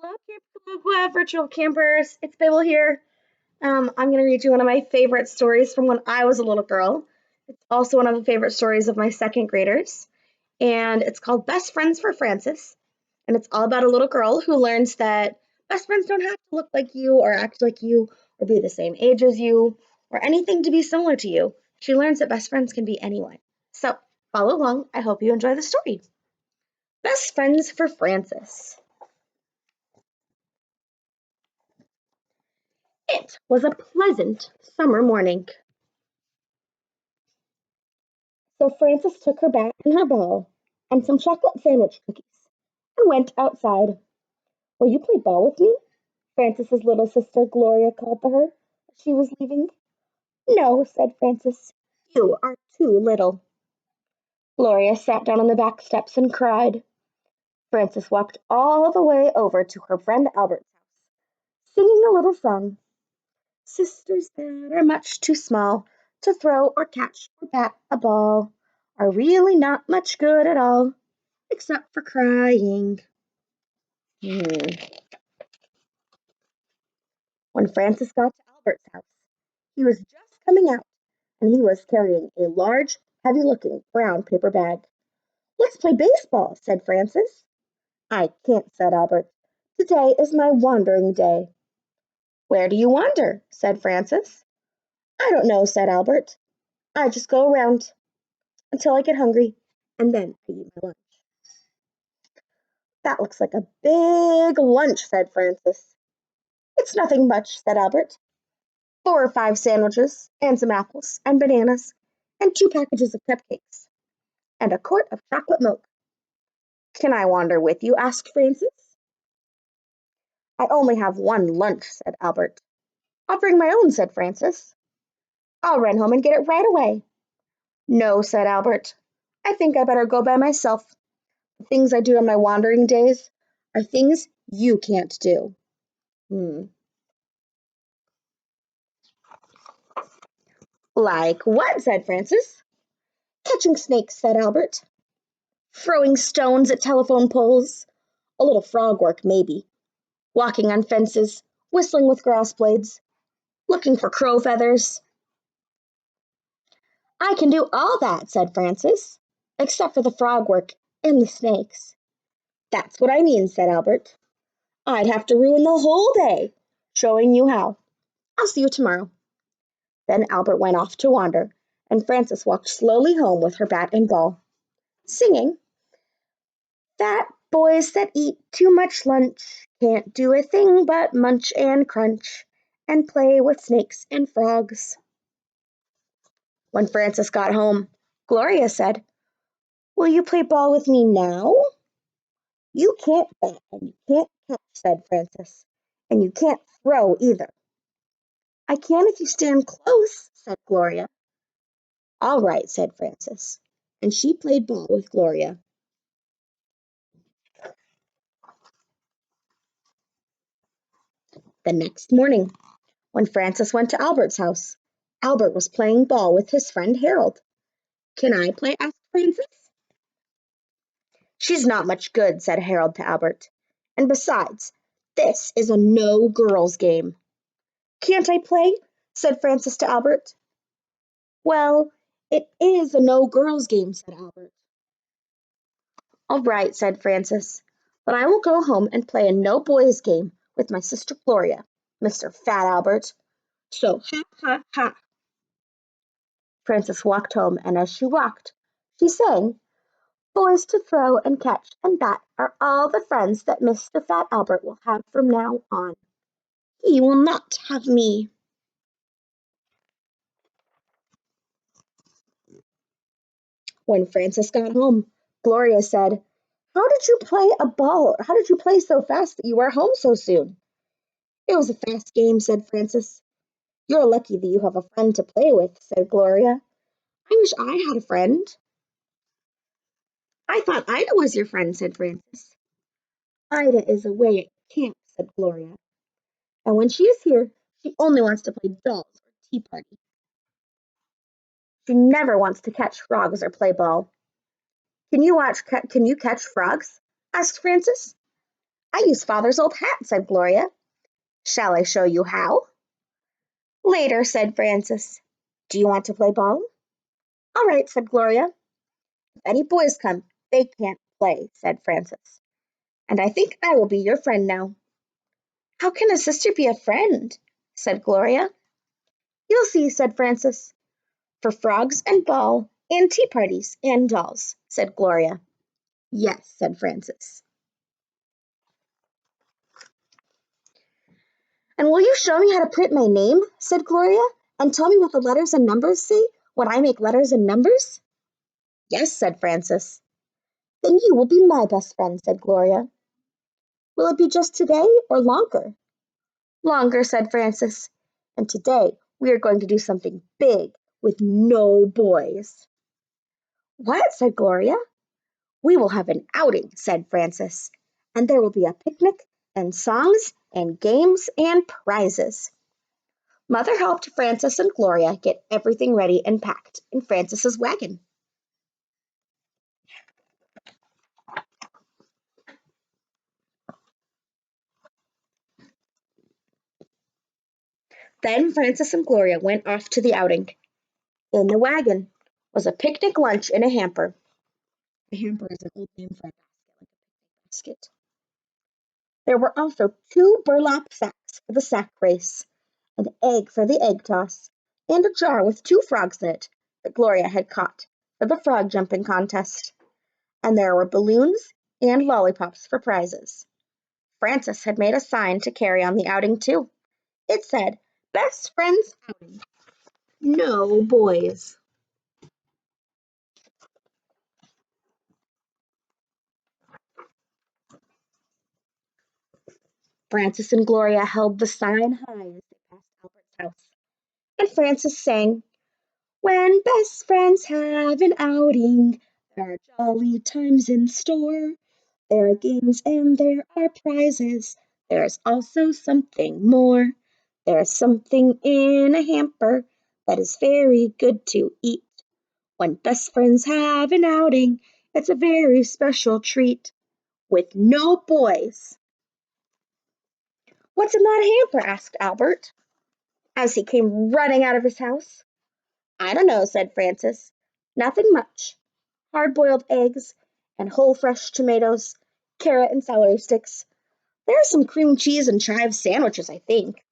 Hello, Camp Kalugwa virtual campers. It's Babel here. I'm going to read you one of my favorite stories from when I was a little girl. It's also one of the favorite stories of my second graders, and it's called Best Friends for Frances. And it's all about a little girl who learns that best friends don't have to look like you or act like you or be the same age as you or anything to be similar to you. She learns that best friends can be anyone. So follow along. I hope you enjoy the story. Best Friends for Frances. It was a pleasant summer morning, so Frances took her bat and her ball and some chocolate sandwich cookies and went outside. Will you play ball with me? Frances's little sister Gloria called to her as she was leaving. No, said Frances. You are too little. Gloria sat down on the back steps and cried. Frances walked all the way over to her friend Albert's house, singing a little song. Sisters that are much too small to throw or catch or bat a ball are really not much good at all, except for crying. Hmm. When Francis got to Albert's house, he was just coming out, and he was carrying a large, heavy-looking brown paper bag. Let's play baseball, said Francis. I can't, said Albert. Today is my wandering day. Where do you wander? Said Francis. I don't know, said Albert. I just go around until I get hungry, and then I eat my lunch. That looks like a big lunch, said Francis. It's nothing much, said Albert. 4 or 5 sandwiches, and some apples, and bananas, and 2 packages of cupcakes, and a quart of chocolate milk. Can I wander with you? Asked Francis. I only have one lunch, said Albert. I'll bring my own, said Francis. I'll run home and get it right away. No, said Albert. I think I better go by myself. The things I do on my wandering days are things you can't do. Hmm. Like what? Said Francis. Catching snakes, said Albert. Throwing stones at telephone poles. A little frog work, maybe. Walking on fences. Whistling with grass blades. Looking for crow feathers. I can do all that, said Francis. Except for the frog work and the snakes. That's what I mean, said Albert. I'd have to ruin the whole day showing you how. I'll see you tomorrow. Then Albert went off to wander, and Frances walked slowly home with her bat and ball, singing, Fat boys that eat too much lunch can't do a thing but munch and crunch and play with snakes and frogs. When Frances got home, Gloria said, Will you play ball with me now? You can't bat and you can't catch, said Frances, and you can't throw either. I can if you stand close, said Gloria. All right, said Frances, and she played ball with Gloria. The next morning, when Frances went to Albert's house, Albert was playing ball with his friend Harold. Can I play? Asked Frances. She's not much good, said Harold to Albert. And besides, this is a no girls game. Can't I play? Said Frances to Albert. Well, it is a no girls game, said Albert. All right, said Frances, but I will go home and play a no boys game with my sister Gloria, Mr. Fat Albert. So ha ha ha. Frances walked home, and as she walked, she sang, Boys to throw and catch and bat are all the friends that Mr. Fat Albert will have from now on. He will not have me. When Frances got home, Gloria said, How did you play a ball? How did you play so fast that you were home so soon? It was a fast game, said Frances. You're lucky that you have a friend to play with, said Gloria. I wish I had a friend. I thought Ida was your friend, said Frances. Ida is away at camp, said Gloria. And when she is here, she only wants to play dolls or tea party. She never wants to catch frogs or play ball. Can you catch frogs? Asked Frances. I use Father's old hat, said Gloria. Shall I show you how? Later, said Frances. Do you want to play ball? All right, said Gloria. If any boys come, they can't play, said Frances. And I think I will be your friend now. How can a sister be a friend? Said Gloria. You'll see, said Frances. For frogs and ball and tea parties and dolls, said Gloria. Yes, said Frances. And will you show me how to print my name? Said Gloria. And tell me what the letters and numbers say when I make letters and numbers? Yes, said Frances. Then you will be my best friend, said Gloria. Will it be just today or longer? Longer, said Frances. And today we are going to do something big with no boys. What? Said Gloria. We will have an outing, said Frances. And there will be a picnic and songs and games and prizes. Mother helped Frances and Gloria get everything ready and packed in Frances's wagon. Then Frances and Gloria went off to the outing. In the wagon was a picnic lunch in a hamper. A hamper is an old name for a basket. There were also 2 burlap sacks for the sack race, an egg for the egg toss, and a jar with 2 frogs in it that Gloria had caught for the frog jumping contest. And there were balloons and lollipops for prizes. Frances had made a sign to carry on the outing, too. It said, Best Friends Outing. No boys. Frances and Gloria held the sign high as they passed Albert's house. And Frances sang, When best friends have an outing, there are jolly times in store. There are games and there are prizes. There's also something more. There's something in a hamper that is very good to eat. When best friends have an outing, it's a very special treat. With no boys. What's in that hamper? Asked Albert, as he came running out of his house. I don't know, said Frances. Nothing much. Hard-boiled eggs and whole fresh tomatoes, carrot and celery sticks. There's some cream cheese and chive sandwiches, I think.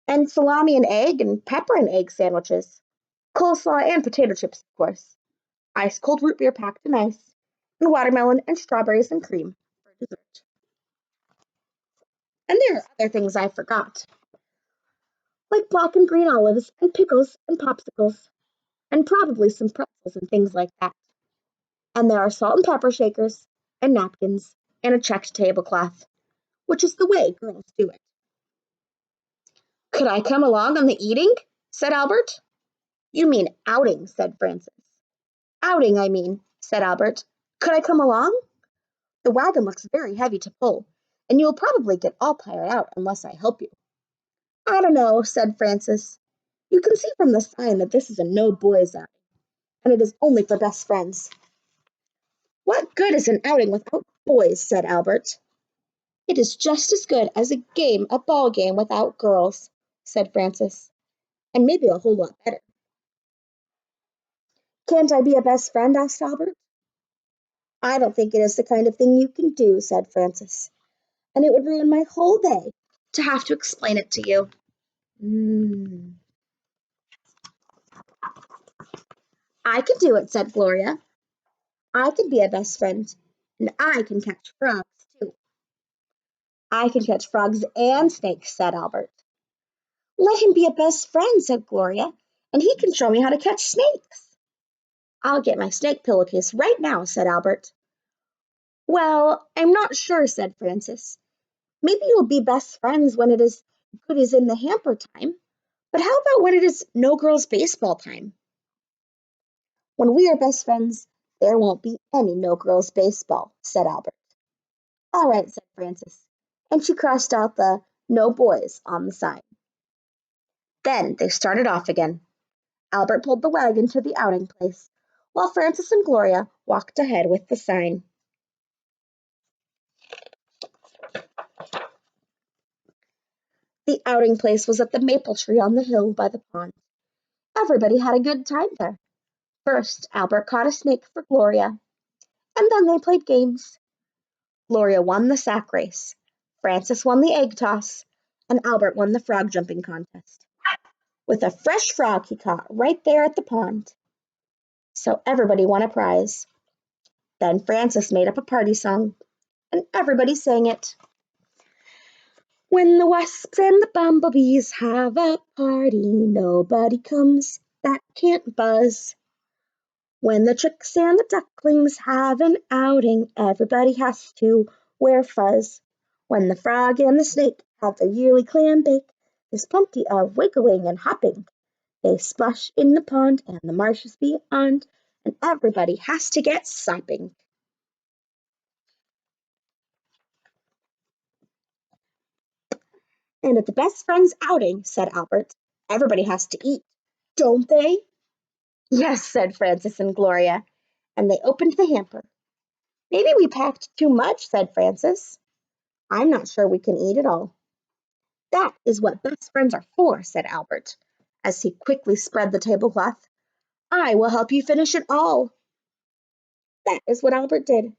And salami and egg and pepper and egg sandwiches. Coleslaw and potato chips, of course. Ice cold root beer packed in ice. And watermelon and strawberries and cream for dessert. And there are other things I forgot, like black and green olives and pickles and popsicles, and probably some pretzels and things like that. And there are salt and pepper shakers, and napkins, and a checked tablecloth, which is the way girls do it. Could I come along on the eating? Said Albert. You mean outing, said Frances. Outing, I mean, said Albert. Could I come along? The wagon looks very heavy to pull, and you'll probably get all tired out unless I help you. I don't know, said Frances. You can see from the sign that this is a no boys outing, and it is only for best friends. What good is an outing without boys? Said Albert. It is just as good as a ball game without girls, said Frances, and maybe a whole lot better. Can't I be a best friend? Asked Albert. I don't think it is the kind of thing you can do, said Frances, and it would ruin my whole day to have to explain it to you. Mm. I can do it, said Gloria. I can be a best friend, and I can catch frogs, too. I can catch frogs and snakes, said Albert. Let him be a best friend, said Gloria, and he can show me how to catch snakes. I'll get my snake pillowcase right now, said Albert. Well, I'm not sure, said Frances. Maybe you'll be best friends when it is good as in the hamper time, but how about when it is no girls' baseball time? When we are best friends, there won't be any no girls' baseball, said Albert. All right, said Frances, and she crossed out the no boys on the sign. Then they started off again. Albert pulled the wagon to the outing place, while Frances and Gloria walked ahead with the sign. The outing place was at the maple tree on the hill by the pond. Everybody had a good time there. First, Albert caught a snake for Gloria, and then they played games. Gloria won the sack race, Francis won the egg toss, and Albert won the frog jumping contest, with a fresh frog he caught right there at the pond. So everybody won a prize. Then Francis made up a party song, and everybody sang it. When the wasps and the bumblebees have a party, nobody comes that can't buzz. When the chicks and the ducklings have an outing, everybody has to wear fuzz. When the frog and the snake have their yearly clam bake, there's plenty of wiggling and hopping. They splash in the pond and the marshes beyond, and everybody has to get sopping. And at the best friends outing, said Albert, everybody has to eat, don't they? Yes, said Francis and Gloria, and they opened the hamper. Maybe we packed too much, said Francis. I'm not sure we can eat it all. That is what best friends are for, said Albert, as he quickly spread the tablecloth. I will help you finish it all. That is what Albert did, and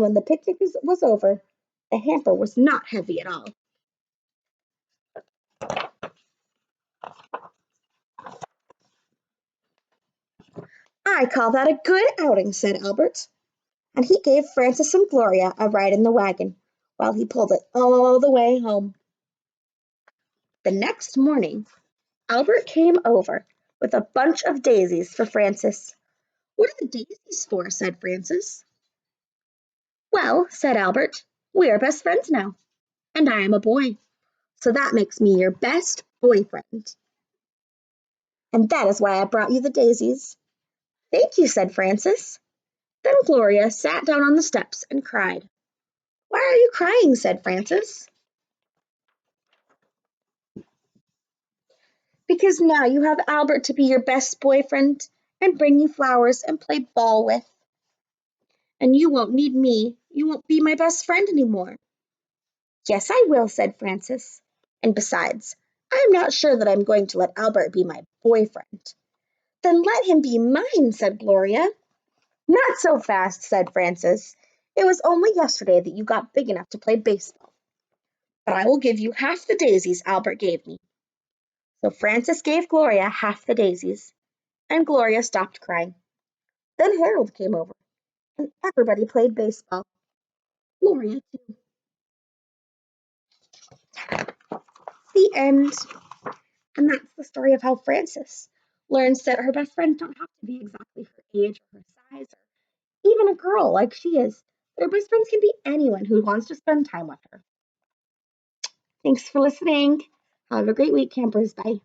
when the picnic was over, the hamper was not heavy at all. I call that a good outing, said Albert, and he gave Francis and Gloria a ride in the wagon while he pulled it all the way home. The next morning, Albert came over with a bunch of daisies for Francis. What are the daisies for? Said Francis. Well, said Albert, we are best friends now, and I am a boy, so that makes me your best boyfriend. And that is why I brought you the daisies. Thank you, said Francis. Then Gloria sat down on the steps and cried. Why are you crying? Said Francis. Because now you have Albert to be your best boyfriend and bring you flowers and play ball with. And you won't need me. You won't be my best friend anymore. Yes, I will, said Francis. And besides, I am not sure that I'm going to let Albert be my boyfriend. Then let him be mine, said Gloria. Not so fast, said Francis. It was only yesterday that you got big enough to play baseball. But I will give you half the daisies Albert gave me. So Francis gave Gloria half the daisies, and Gloria stopped crying. Then Harold came over, and everybody played baseball. Gloria, too. The end. And that's the story of how Frances learns that her best friends don't have to be exactly her age or her size or even a girl like she is. Her best friends can be anyone who wants to spend time with her. Thanks for listening. Have a great week, campers. Bye.